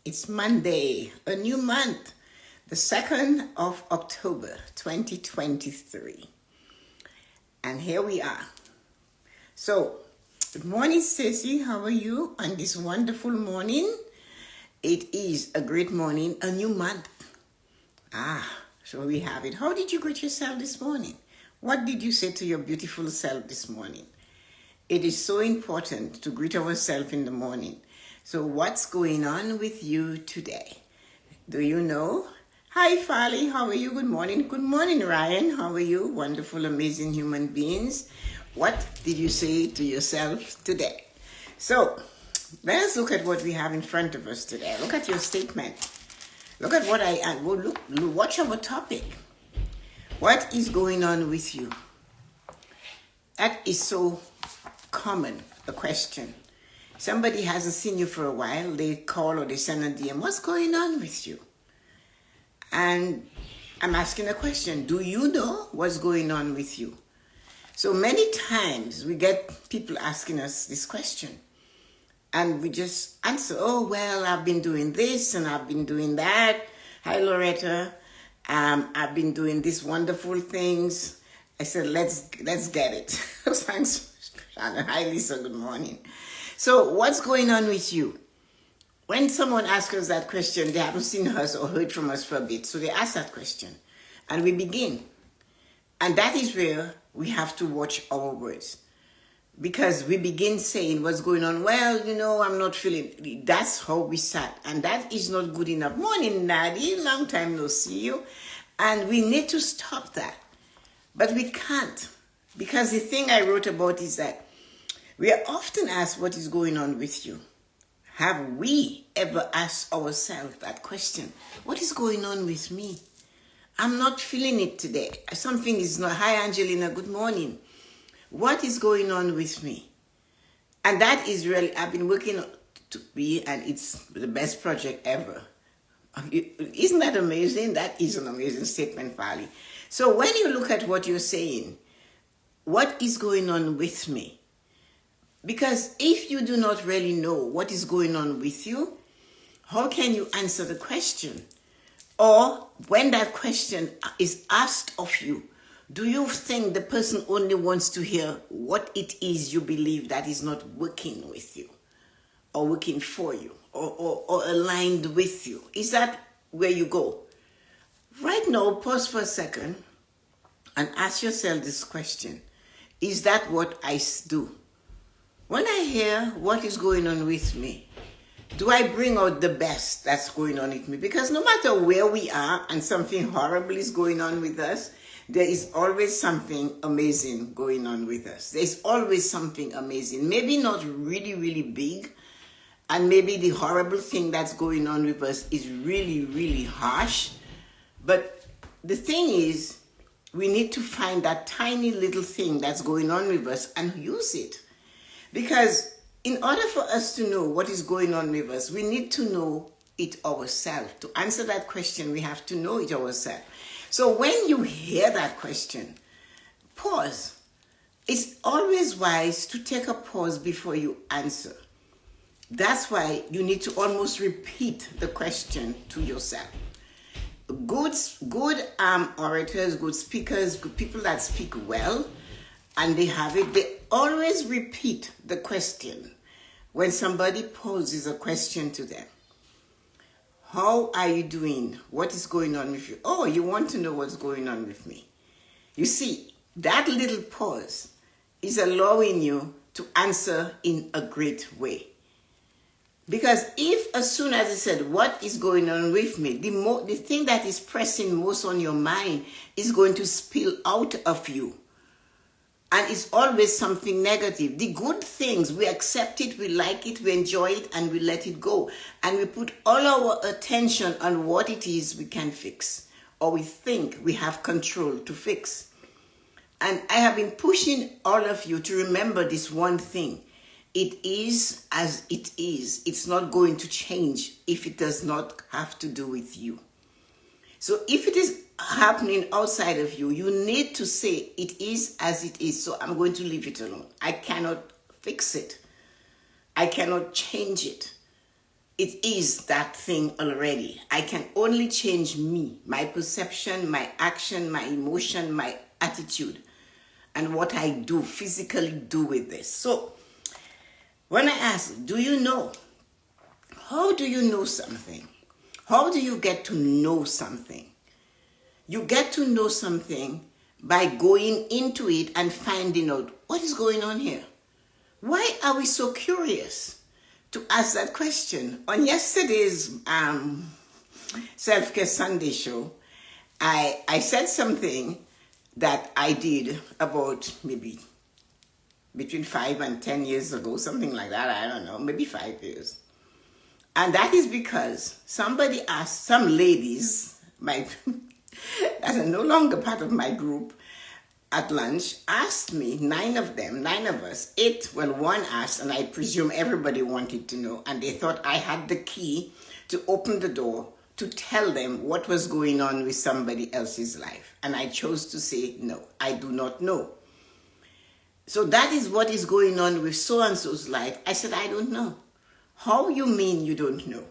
It's Monday, a new month, the 2nd of October, 2023. And here we are. So, good morning, Stacey. How are you on this wonderful morning? It is a great morning, a new month. So we have it. How did you greet yourself this morning? What did you say to your beautiful self this morning? It is so important to greet ourselves in the morning. So what's going on with you today? Do you know? Hi, Farley. How are you? Good morning. Good morning, Ryan. How are you? Wonderful, amazing human beings. What did you say to yourself today? So let's look at what we have in front of us today. Look at your statement. Look at what watch our topic. What is going on with you? That is so common, a question. Somebody hasn't seen you for a while, they call or they send a DM, what's going on with you? And I'm asking a question, do you know what's going on with you? So many times we get people asking us this question and we just answer, oh, well, I've been doing this and I've been doing that. Hi, Loretta. I've been doing these wonderful things. I said, let's get it. Thanks, Shana. Hi, Lisa. Good morning. So what's going on with you? When someone asks us that question, they haven't seen us or heard from us for a bit. So they ask that question and we begin. And that is where we have to watch our words. Because we begin saying what's going on. Well, I'm not feeling. That's how we start. And that is not good enough. Morning, Nadie. Long time no see you. And we need to stop that. But we can't. Because the thing I wrote about is that we are often asked what is going on with you. Have we ever asked ourselves that question? What is going on with me? I'm not feeling it today. Something is not. Hi, Angelina. Good morning. What is going on with me? And that is really, I've been working to be, and it's the best project ever. Isn't that amazing? That is an amazing statement, Vali. So when you look at what you're saying, what is going on with me? Because if you do not really know what is going on with you, how can you answer the question? Or when that question is asked of you, do you think the person only wants to hear what it is you believe that is not working with you or working for you or aligned with you? Is that where you go? Right now, pause for a second and ask yourself this question. Is that what I do? When I hear what is going on with me, do I bring out the best that's going on with me? Because no matter where we are and something horrible is going on with us, there is always something amazing going on with us. There's always something amazing. Maybe not really, really big. And maybe the horrible thing that's going on with us is really, really harsh. But the thing is, we need to find that tiny little thing that's going on with us and use it. Because in order for us to know what is going on with us, we need to know it ourselves. To answer that question, we have to know it ourselves. So when you hear that question, pause. It's always wise to take a pause before you answer. That's why you need to almost repeat the question to yourself. Good orators, good speakers, good people that speak well, and they have it, they always repeat the question when somebody poses a question to them. How are you doing? What is going on with you? Oh, you want to know what's going on with me. You see, that little pause is allowing you to answer in a great way. Because if as soon as I said, what is going on with me, the thing that is pressing most on your mind is going to spill out of you. And it's always something negative. The good things, we accept it, we like it, we enjoy it, and we let it go. And we put all our attention on what it is we can fix, or we think we have control to fix. And I have been pushing all of you to remember this one thing. It is as it is. It's not going to change if it does not have to do with you. So if it is happening outside of you, you need to say it is as it is. So I'm going to leave it alone. I cannot fix it. I cannot change it. it is that thing already. I can only change me, my perception, my action, my emotion, my attitude, and what I do, physically do with this. So when I ask, do you know? How do you know something? How do you get to know something? You get to know something by going into it and finding out what is going on here. Why are we so curious to ask that question? On yesterday's Self-Care Sunday show, I said something that I did about maybe between 5 and 10 years ago, something like that, I don't know, maybe 5 years. And that is because somebody asked, some ladies, that are no longer part of my group, at lunch, asked me, 9 of us, 8, well, one asked, and I presume everybody wanted to know, and they thought I had the key to open the door to tell them what was going on with somebody else's life. And I chose to say, no, I do not know. So that is what is going on with so-and-so's life. I said, I don't know. How you mean you don't know?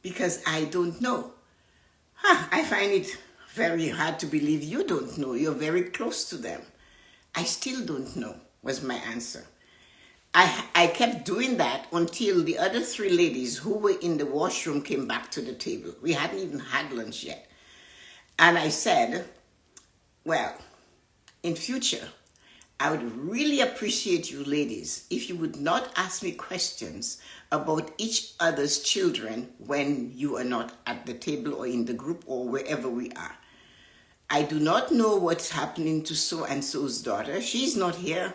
Because I don't know. I find it very hard to believe you don't know. You're very close to them. I still don't know, was my answer. I kept doing that until the other 3 ladies who were in the washroom came back to the table. We hadn't even had lunch yet. And I said, well, in future, I would really appreciate you ladies if you would not ask me questions about each other's children when you are not at the table or in the group or wherever we are. I do not know what's happening to so-and-so's daughter. She's not here.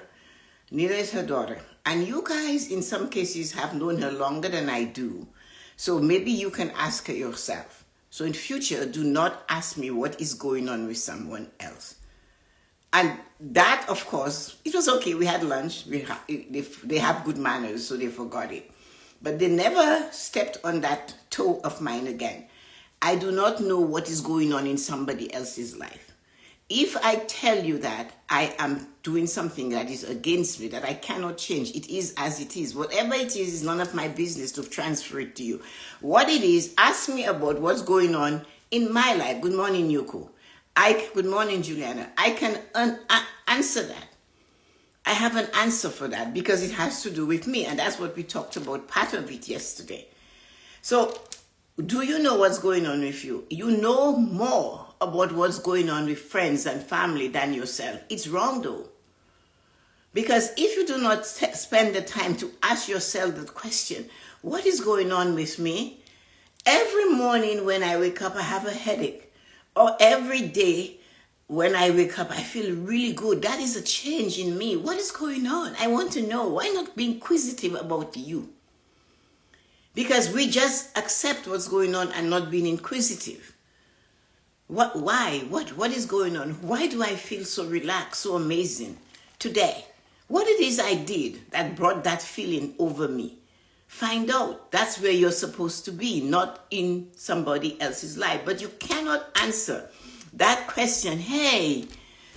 Neither is her daughter. And you guys, in some cases, have known her longer than I do. So maybe you can ask her yourself. So in future, do not ask me what is going on with someone else. And that, of course, it was okay. We had lunch. They have good manners, so they forgot it. But they never stepped on that toe of mine again. I do not know what is going on in somebody else's life. If I tell you that I am doing something that is against me, that I cannot change, it is as it is. Whatever it is none of my business to transfer it to you. What it is, ask me about what's going on in my life. Good morning, Yuko. Good morning, Juliana. I can answer that. I have an answer for that because it has to do with me. And that's what we talked about, part of it yesterday. So, do you know what's going on with you? You know more about what's going on with friends and family than yourself. It's wrong though. Because if you do not spend the time to ask yourself the question, what is going on with me? Every morning when I wake up, I have a headache. Or every day when I wake up, I feel really good. That is a change in me. What is going on? I want to know. Why not be inquisitive about you? Because we just accept what's going on and not being inquisitive. Why? What is going on? Why do I feel so relaxed, so amazing today? What it is I did that brought that feeling over me? Find out. That's where you're supposed to be, not in somebody else's life. But you cannot answer that question. Hey,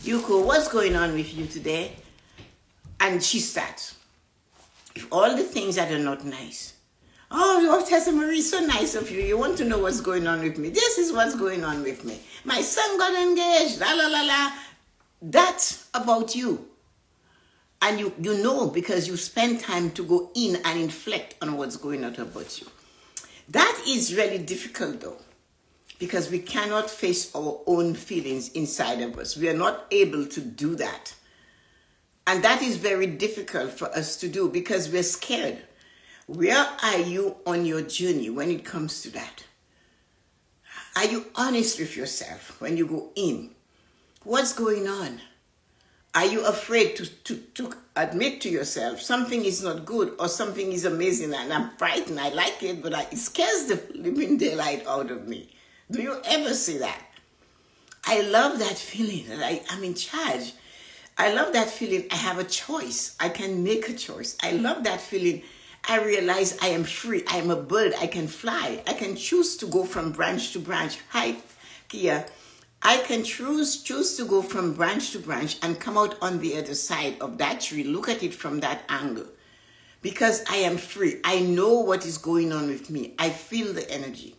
Yuko, what's going on with you today? And she starts. If all the things that are not nice. Oh, Tessa-Marie, so nice of you. You want to know what's going on with me. This is what's going on with me. My son got engaged. La, la, la, la. That's about you. And you know because you spend time to go in and inflect on what's going on about you. That is really difficult though. Because we cannot face our own feelings inside of us. We are not able to do that. And that is very difficult for us to do because we're scared. Where are you on your journey when it comes to that? Are you honest with yourself when you go in? What's going on? Are you afraid to admit to yourself something is not good or something is amazing and I'm frightened, I like it, but it scares the living daylight out of me? Do you ever say that? I love that feeling that I'm in charge. I love that feeling I have a choice. I can make a choice. I love that feeling I realize I am free. I am a bird. I can fly. I can choose to go from branch to branch. Hi, Kia. I can choose to go from branch to branch and come out on the other side of that tree. Look at it from that angle. because I am free. I know what is going on with me. I feel the energy.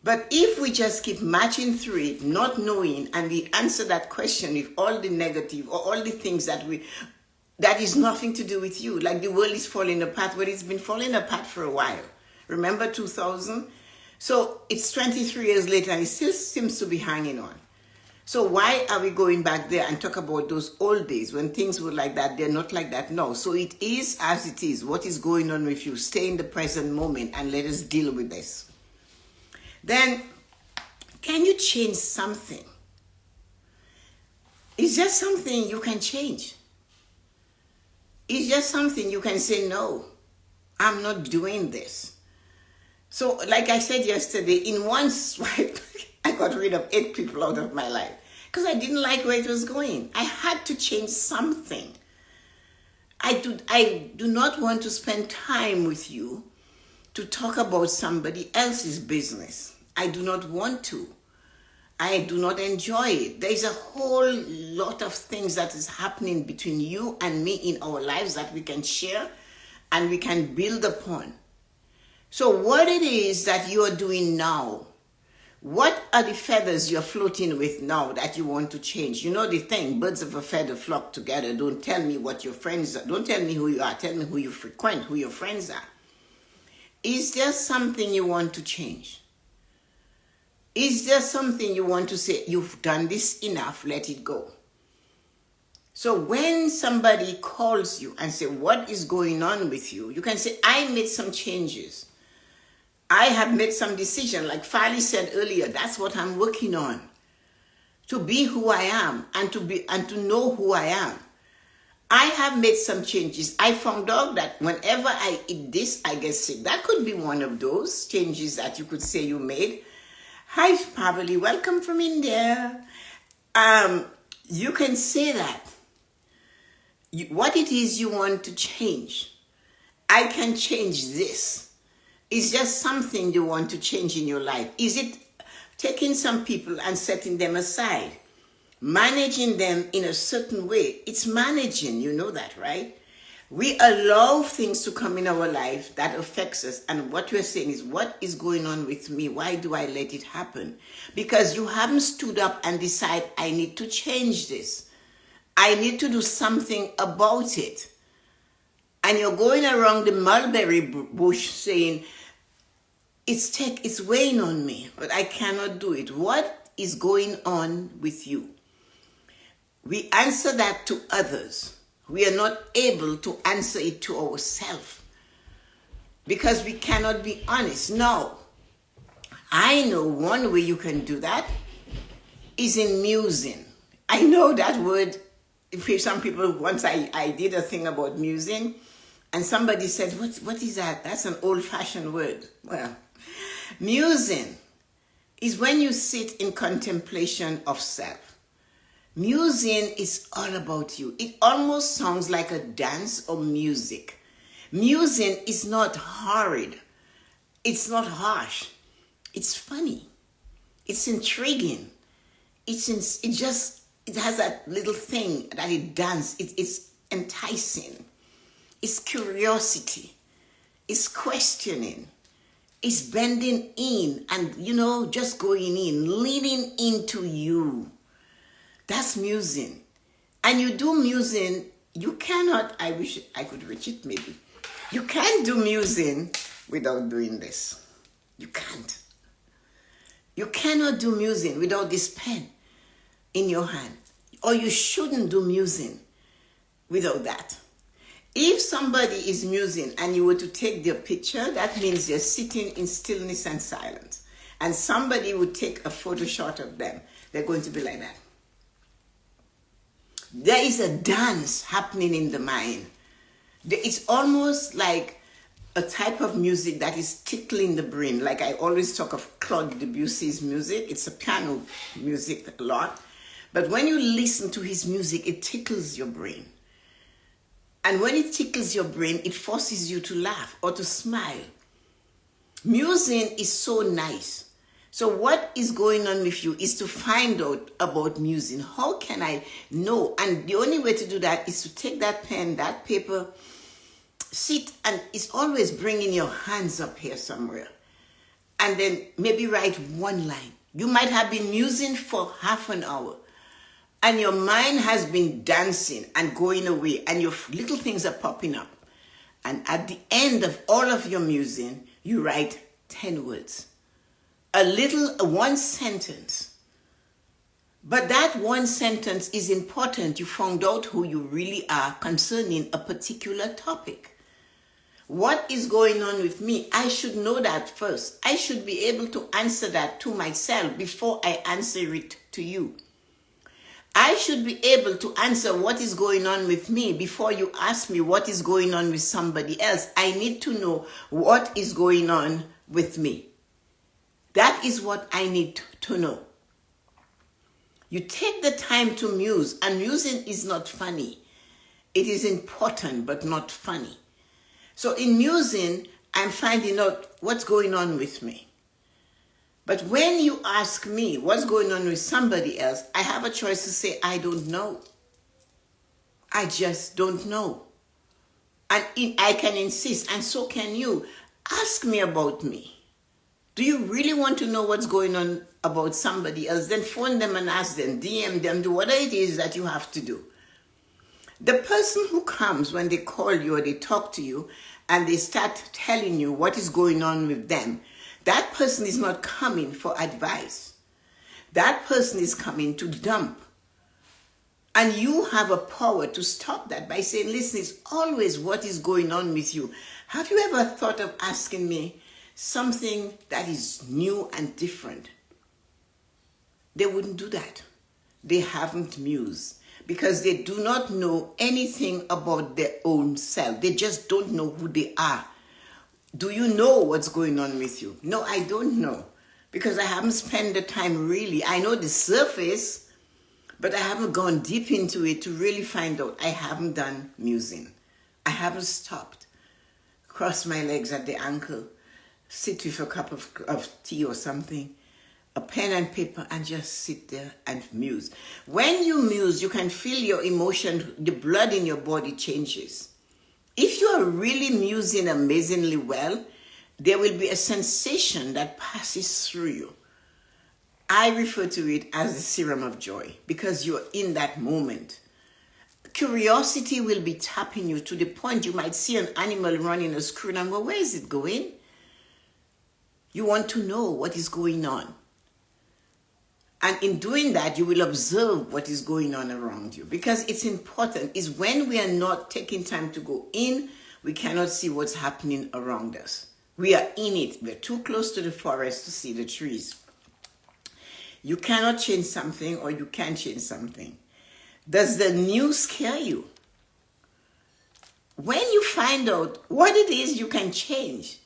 But if we just keep marching through it, not knowing, and we answer that question with all the negative or all the things that is nothing to do with you, like the world is falling apart, but it's been falling apart for a while. Remember 2000? So it's 23 years later and it still seems to be hanging on. So why are we going back there and talk about those old days when things were like that? They're not like that now. So it is as it is. What is going on with you? Stay in the present moment and let us deal with this. Then, can you change something? It's just something you can change. It's just something you can say, no, I'm not doing this. So, like I said yesterday, in one swipe, I got rid of 8 people out of my life because I didn't like where it was going. I had to change something. I do not want to spend time with you to talk about somebody else's business. I do not want to. I do not enjoy it. There is a whole lot of things that is happening between you and me in our lives that we can share and we can build upon. So what it is that you are doing now, what are the feathers you're floating with now that you want to change? You know the thing, birds of a feather flock together. Don't tell me what your friends are. Don't tell me who you are. Tell me who you frequent, who your friends are. Is there something you want to change? Is there something you want to say, you've done this enough, let it go? So when somebody calls you and say, what is going on with you? You can say, I made some changes. I have made some decision. Like Farley said earlier, that's what I'm working on. To be who I am and to know who I am. I have made some changes. I found out that whenever I eat this, I get sick. That could be one of those changes that you could say you made. Hi, Pavali. Welcome from India. You can say that. What it is you want to change. I can change this. It's just something you want to change in your life. Is it taking some people and setting them aside? Managing them in a certain way. It's managing, you know that, right? We allow things to come in our life that affects us. And what we're saying is, what is going on with me? Why do I let it happen? Because you haven't stood up and decided, I need to change this. I need to do something about it. And you're going around the mulberry bush saying, it's weighing on me, but I cannot do it. What is going on with you? We answer that to others. We are not able to answer it to ourselves because we cannot be honest. No, I know one way you can do that is in musing. I know that word. If some people, once I did a thing about musing and somebody said, what is that? That's an old-fashioned word. Well, musing is when you sit in contemplation of self. Musing is all about you. It almost sounds like a dance or music. Musing is not horrid. It's not harsh. It's funny. It's intriguing. It has that little thing that it does. It's enticing. It's curiosity. It's questioning. It's bending in and, just going in, leaning into you. That's musing. And you do musing, you cannot, I wish I could reach it maybe. You can't do musing without doing this. You can't. You cannot do musing without this pen in your hand. Or you shouldn't do musing without that. If somebody is musing and you were to take their picture, that means they're sitting in stillness and silence. And somebody would take a photo shot of them. They're going to be like that. There is a dance happening in the mind. It's almost like a type of music that is tickling the brain. Like I always talk of Claude Debussy's music. It's a piano music a lot. But when you listen to his music, it tickles your brain. And when it tickles your brain, it forces you to laugh or to smile. Musing is so nice. So what is going on with you is to find out about musing. How can I know? And the only way to do that is to take that pen, that paper, sit and it's always bringing your hands up here somewhere. And then maybe write one line. You might have been musing for half an hour and your mind has been dancing and going away and your little things are popping up. And at the end of all of your musing, you write 10 words. One sentence. But that one sentence is important. You found out who you really are concerning a particular topic. What is going on with me? I should know that first. I should be able to answer that to myself before I answer it to you. I should be able to answer what is going on with me before you ask me what is going on with somebody else. I need to know what is going on with me. That is what I need to know. You take the time to muse, and musing is not funny. It is important, but not funny. So in musing, I'm finding out what's going on with me. But when you ask me what's going on with somebody else, I have a choice to say, I don't know. I just don't know. And I can insist, and so can you. Ask me about me. Do you really want to know what's going on about somebody else? Then phone them and ask them, DM them, do whatever it is that you have to do. The person who comes when they call you or they talk to you and they start telling you what is going on with them, that person is not coming for advice. That person is coming to dump. And you have a power to stop that by saying, listen, it's always what is going on with you. Have you ever thought of asking me something that is new and different? They wouldn't do that. They haven't mused because they do not know anything about their own self. They just don't know who they are. Do you know what's going on with you? No, I don't know because I haven't spent the time really. I know the surface, but I haven't gone deep into it to really find out. I haven't done musing. I haven't stopped. Cross my legs at the ankle, sit with a cup of tea or something, a pen and paper, and just sit there and muse. When you muse, you can feel your emotion, the blood in your body changes. If you are really musing amazingly well, there will be a sensation that passes through you. I refer to it as the serum of joy because you're in that moment. Curiosity will be tapping you to the point you might see an animal running a screw and go, where is it going? You want to know what is going on. And in doing that, you will observe what is going on around you because it's important. It's when we are not taking time to go in, we cannot see what's happening around us. We are in it. We're too close to the forest to see the trees. You cannot change something or you can change something. Does the new scare you? When you find out what it is you can change,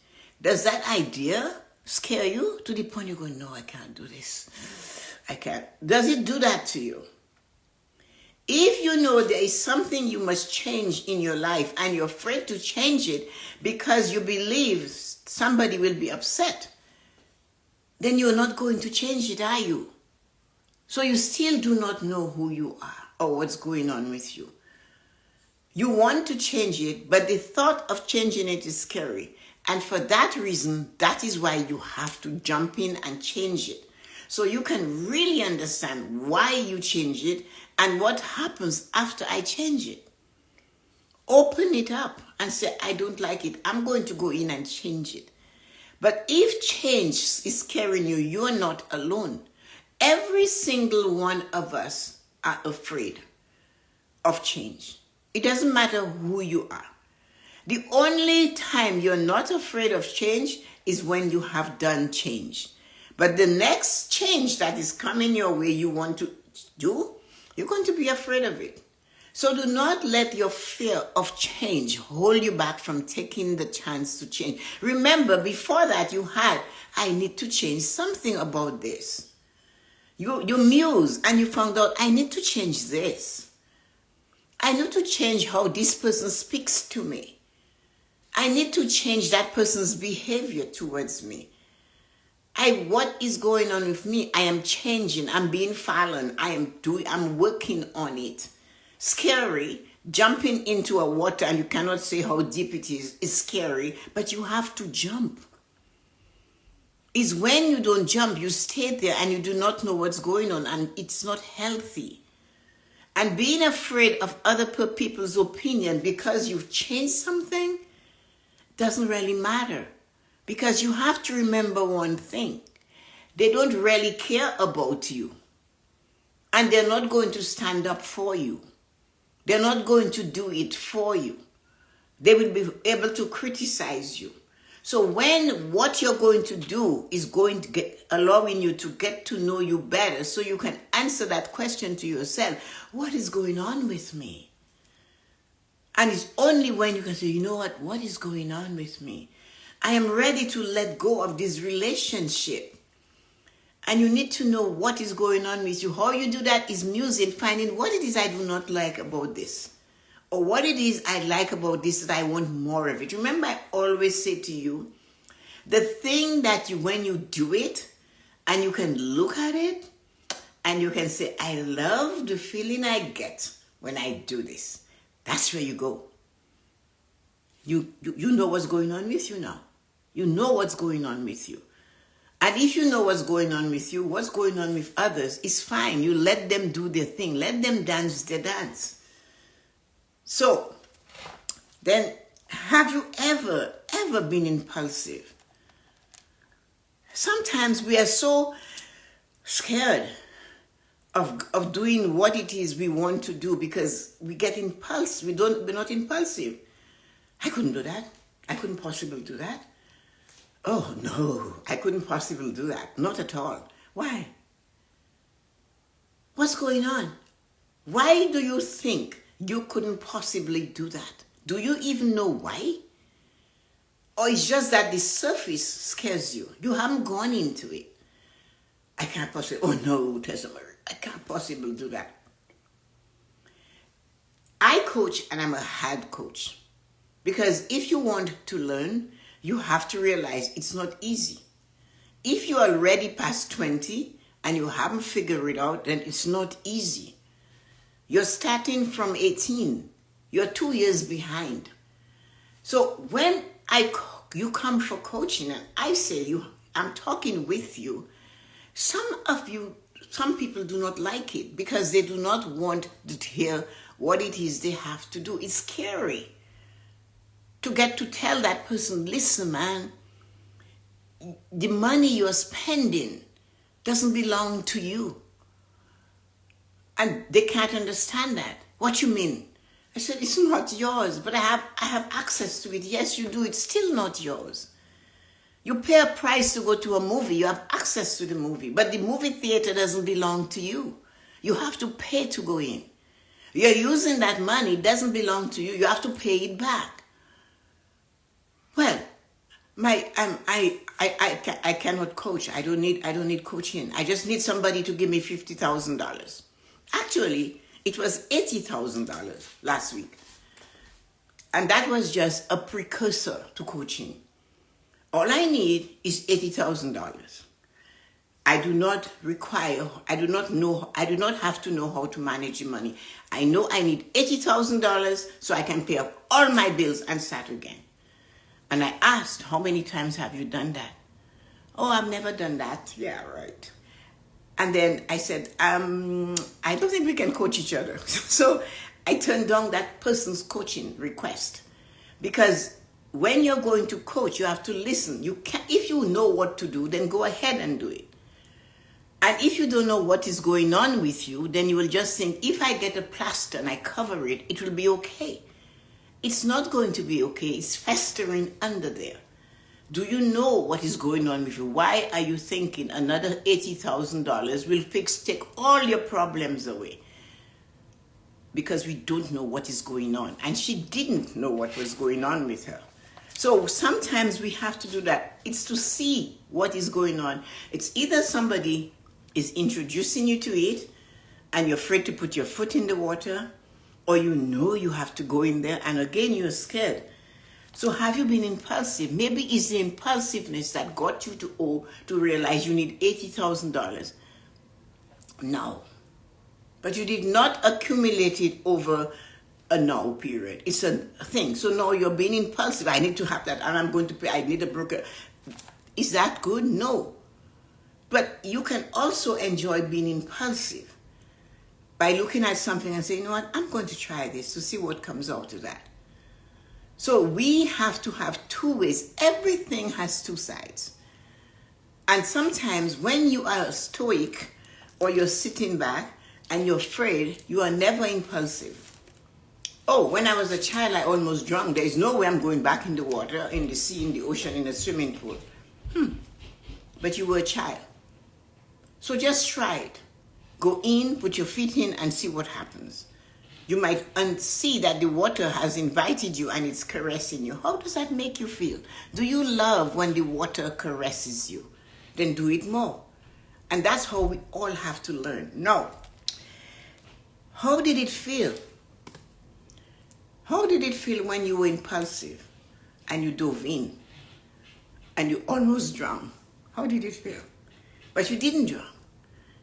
does that idea scare you to the point you go, no, I can't do this. I can't. Does it do that to you? If you know there is something you must change in your life and you're afraid to change it because you believe somebody will be upset, then you're not going to change it, are you? So you still do not know who you are or what's going on with you. You want to change it, but the thought of changing it is scary. And for that reason, that is why you have to jump in and change it. So you can really understand why you change it and what happens after I change it. Open it up and say, I don't like it. I'm going to go in and change it. But if change is scaring you, you're not alone. Every single one of us are afraid of change. It doesn't matter who you are. The only time you're not afraid of change is when you have done change. But the next change that is coming your way you want to do, you're going to be afraid of it. So do not let your fear of change hold you back from taking the chance to change. Remember, before that you had, I need to change something about this. You muse and you found out, I need to change this. I need to change how this person speaks to me. I need to change that person's behavior towards me. What is going on with me? I am changing. I'm being fallen. I'm working on it. Scary, Jumping into a water and you cannot say how deep it is scary, but you have to jump. It's when you don't jump, you stay there and you do not know what's going on, and it's not healthy. And being afraid of other people's opinion because you've changed something doesn't really matter. Because you have to remember one thing. They don't really care about you. And they're not going to stand up for you. They're not going to do it for you. They will be able to criticize you. So when what you're going to do is going to allowing you to get to know you better, so you can answer that question to yourself, what is going on with me? And it's only when you can say, you know what is going on with me? I am ready to let go of this relationship. And you need to know what is going on with you. How you do that is musing, finding what it is I do not like about this. Or what it is I like about this that I want more of it. Remember, I always say to you, the thing that when you do it, and you can look at it, and you can say, I love the feeling I get when I do this. That's where you go. You know what's going on with you now. You know what's going on with you. And if you know what's going on with you, what's going on with others, it's fine. You let them do their thing. Let them dance their dance. So, then, have you ever been impulsive? Sometimes we are so scared of doing what it is we want to do because we get impulse. We're not impulsive. I couldn't do that. I couldn't possibly do that. Oh, no, I couldn't possibly do that. Not at all. Why? What's going on? Why do you think you couldn't possibly do that? Do you even know why? Or it's just that the surface scares you. You haven't gone into it. I can't possibly, oh no, Tessa-Marie, I can't possibly do that. I coach and I'm a hard coach. Because if you want to learn, you have to realize it's not easy. If you're already past 20 and you haven't figured it out, then it's not easy. You're starting from 18. You're 2 years behind. So when you come for coaching and I say I'm talking with you, some people do not like it because they do not want to hear what it is they have to do. It's scary to get to tell that person, listen, man, the money you're spending doesn't belong to you. And they can't understand that. What you mean? I said, it's not yours, but I have access to it. Yes, you do. It's still not yours. You pay a price to go to a movie. You have access to the movie, but the movie theater doesn't belong to you. You have to pay to go in. You're using that money. It doesn't belong to you. You have to pay it back. Well, I cannot coach. I don't need coaching. I just need somebody to give me $50,000. Actually, it was $80,000 last week. And that was just a precursor to coaching. All I need is $80,000. I do not have to know how to manage the money. I know I need $80,000 so I can pay up all my bills and start again. And I asked, how many times have you done that? Oh, I've never done that. Yeah, right. And then I said, I don't think we can coach each other. So I turned down that person's coaching request. Because when you're going to coach, you have to listen. If you know what to do, then go ahead and do it. And if you don't know what is going on with you, then you will just think, if I get a plaster and I cover it, it will be okay. It's not going to be okay. It's festering under there. Do you know what is going on with you? Why are you thinking another $80,000 will take all your problems away? Because we don't know what is going on. And she didn't know what was going on with her. So sometimes we have to do that. It's to see what is going on. It's either somebody is introducing you to it and you're afraid to put your foot in the water, or you know you have to go in there and again you're scared. So have you been impulsive? Maybe it's the impulsiveness that got you to realize you need $80,000. No. But you did not accumulate it over a now period. It's a thing. So now you're being impulsive. I need to have that, and I'm going to pay. I need a broker. Is that good? No. But you can also enjoy being impulsive by looking at something and saying, you know what, I'm going to try this to see what comes out of that. So we have to have two ways. Everything has two sides. And sometimes when you are stoic or you're sitting back and you're afraid, you are never impulsive. Oh, when I was a child, I almost drowned. There is no way I'm going back in the water, in the sea, in the ocean, in a swimming pool. But you were a child. So just try it. Go in, put your feet in, and see what happens. You might see that the water has invited you and it's caressing you. How does that make you feel? Do you love when the water caresses you? Then do it more. And that's how we all have to learn. Now, how did it feel? How did it feel when you were impulsive and you dove in and you almost drowned? How did it feel? But you didn't drown.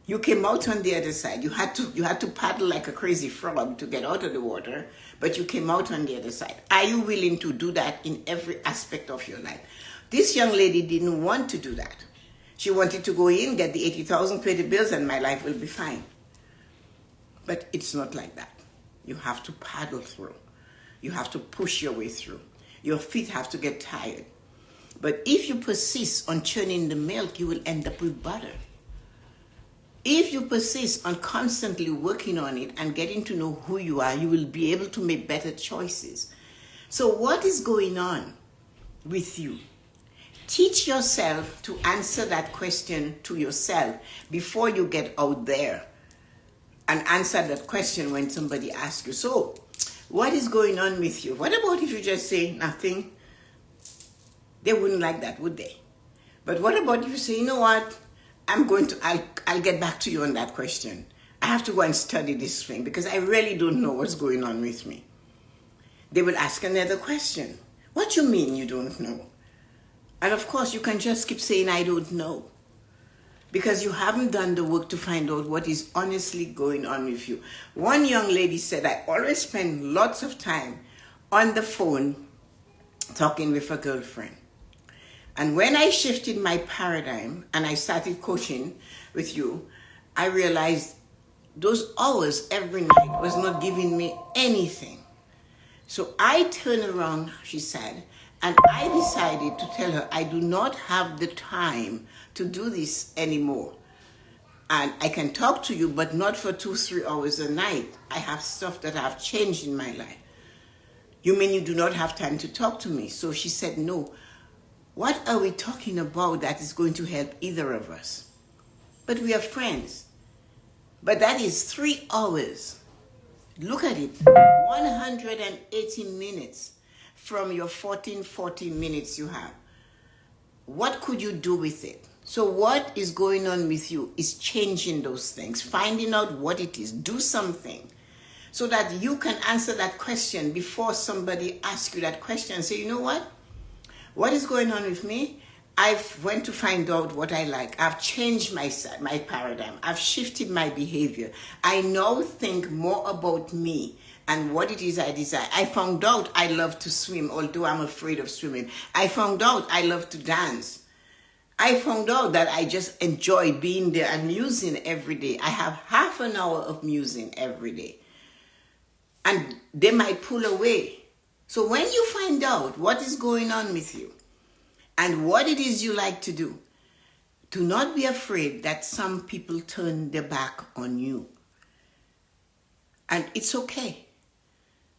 You came out on the other side. You had to paddle like a crazy frog to get out of the water, but you came out on the other side. Are you willing to do that in every aspect of your life? This young lady didn't want to do that. She wanted to go in, get the 80,000, pay the bills, and my life will be fine. But it's not like that. You have to paddle through. You have to push your way through. Your feet have to get tired. But if you persist on churning the milk, you will end up with butter. If you persist on constantly working on it and getting to know who you are, you will be able to make better choices. So what is going on with you? Teach yourself to answer that question to yourself before you get out there and answer that question when somebody asks you. So, what is going on with you? What about if you just say nothing? They wouldn't like that, would they? But what about if you say, you know what? I'll get back to you on that question. I have to go and study this thing because I really don't know what's going on with me. They will ask another question. What do you mean you don't know? And of course, you can just keep saying, I don't know. Because you haven't done the work to find out what is honestly going on with you. One young lady said, I always spend lots of time on the phone talking with a girlfriend. And when I shifted my paradigm and I started coaching with you, I realized those hours every night was not giving me anything. So I turned around, she said, and I decided to tell her I do not have the time to do this anymore. And I can talk to you, but not for 2-3 hours a night. I have stuff that have changed in my life. You mean you do not have time to talk to me? So she said, no. What are we talking about that is going to help either of us? But we are friends. But that is 3 hours. Look at it. 180 minutes from your 40 minutes you have. What could you do with it? So what is going on with you is changing those things, finding out what it is, do something so that you can answer that question before somebody asks you that question. Say, you know what? What is going on with me? I've went to find out what I like. I've changed my paradigm. I've shifted my behavior. I now think more about me and what it is I desire. I found out I love to swim, although I'm afraid of swimming. I found out I love to dance. I found out that I just enjoy being there and musing every day. I have half an hour of musing every day. And they might pull away. So when you find out what is going on with you and what it is you like to do not be afraid that some people turn their back on you. And it's okay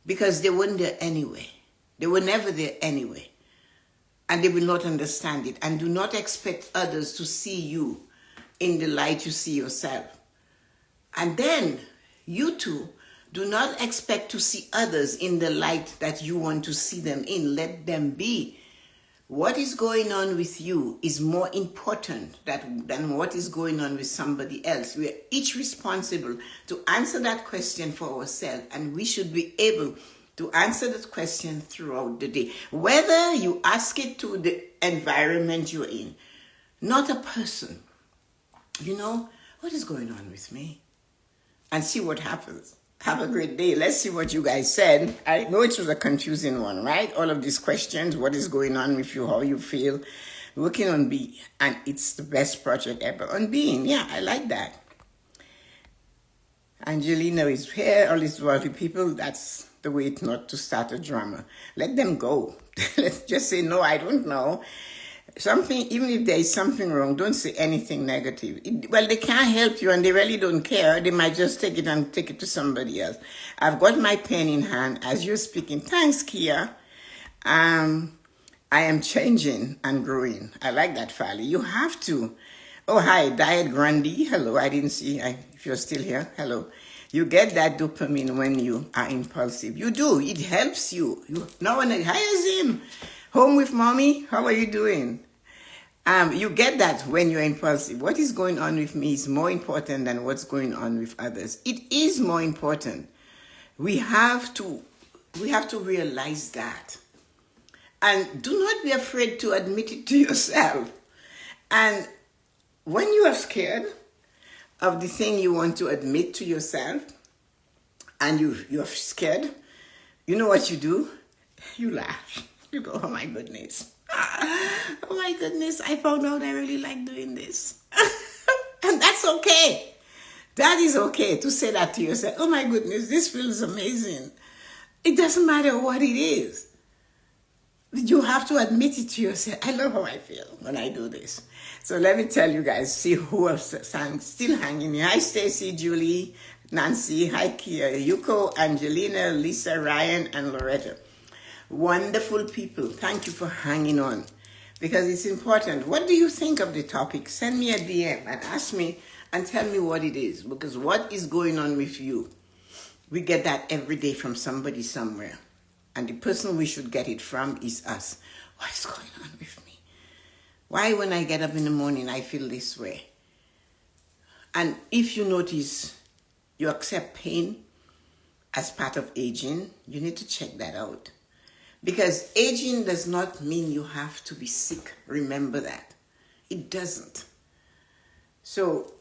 because they weren't there anyway. They were never there anyway. And they will not understand it. And do not expect others to see you in the light you see yourself. And then you too, do not expect to see others in the light that you want to see them in. Let them be. What is going on with you is more important than what is going on with somebody else. We are each responsible to answer that question for ourselves, and we should be able to answer that question throughout the day. Whether you ask it to the environment you're in, not a person. You know, what is going on with me? And see what happens. Have a great day. Let's see what you guys said. I know it was a confusing one, right? All of these questions, what is going on with you, how you feel. Working on B, and it's the best project ever. On being, yeah, I like that. Angelina is here, all these wealthy people, that's the way not to start a drama. Let them go. Let's just say, no, I don't know. Something, even if there is something wrong, don't say anything negative. Well, they can't help you and they really don't care. They might just take it and take it to somebody else. I've got my pen in hand as you're speaking. Thanks, Kia. I am changing and growing. I like that, Fally. You have to. Oh, hi, Diet Grundy. Hello, I didn't see. If you're still here, hello. You get that dopamine when you are impulsive. You do. It helps you. No one hires him. Home with mommy. How are you doing? You get that when you're impulsive. What is going on with me is more important than what's going on with others. It is more important. We have to realize that. And do not be afraid to admit it to yourself. And when you are scared of the thing you want to admit to yourself, and you're scared, you know what you do? You laugh. You go, oh my goodness. Oh my goodness, I found out I really like doing this. And that's okay. That is okay to say that to yourself. Oh my goodness, this feels amazing. It doesn't matter what it is. You have to admit it to yourself. I love how I feel when I do this. So let me tell you guys, see who are still hanging here. Hi, Stacy, Julie, Nancy. Hi, Kia, Yuko, Angelina, Lisa, Ryan, and Loretta. Wonderful people. Thank you for hanging on because it's important. What do you think of the topic? Send me a DM and ask me and tell me what it is, because what is going on with you? We get that every day from somebody somewhere. And the person we should get it from is us. What is going on with me? Why when I get up in the morning, I feel this way? And if you notice you accept pain as part of aging, you need to check that out. Because aging does not mean you have to be sick. Remember that. It doesn't. So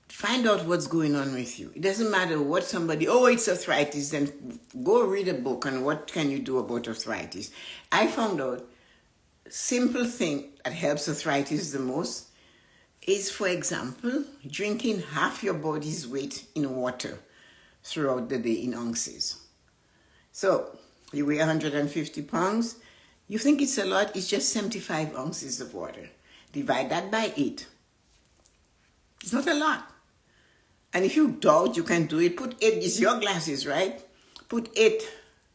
find out what's going on with you. It doesn't matter what somebody, oh, it's arthritis, then go read a book on what can you do about arthritis. I found out simple thing that helps arthritis the most is, for example, drinking half your body's weight in water throughout the day in ounces. So you weigh 150 pounds. You think it's a lot, it's just 75 ounces of water. Divide that by 8. It's not a lot. And if you doubt you can do it, put 8, it's your glasses, right? Put 8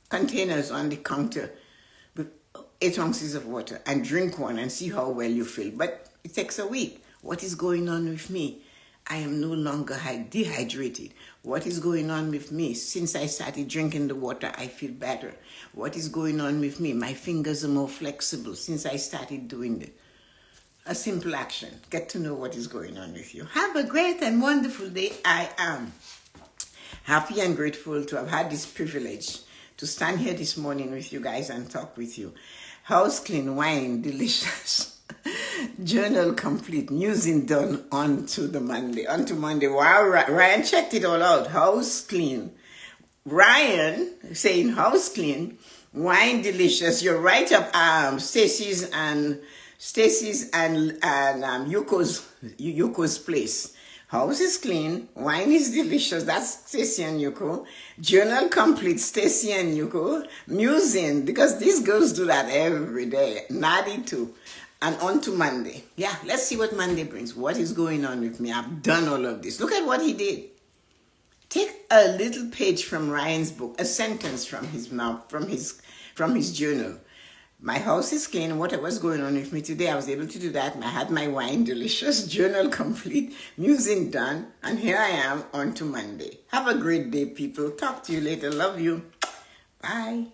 containers on the counter with 8 ounces of water and drink one and see how well you feel. But it takes a week. What is going on with me? I am no longer dehydrated. What is going on with me? Since I started drinking the water, I feel better. What is going on with me? My fingers are more flexible since I started doing it. A simple action. Get to know what is going on with you. Have a great and wonderful day. I am happy and grateful to have had this privilege to stand here this morning with you guys and talk with you. House clean, wine, delicious. Journal complete, musing done onto Monday. Wow, Ryan checked it all out. House clean. Ryan saying house clean, wine delicious. You're right up Stacy's and Yuko's place. House is clean, wine is delicious. That's Stacy and Yuko. Journal complete, Stacy and Yuko. Musing, because these girls do that every day. Nadi too. And on to Monday. Yeah, let's see what Monday brings. What is going on with me? I've done all of this. Look at what he did. Take a little page from Ryan's book, a sentence from his mouth, from his journal. My house is clean. What was going on with me today? I was able to do that. I had my wine delicious, journal complete, musing done, and here I am on to Monday. Have a great day, people. Talk to you later. Love you. Bye.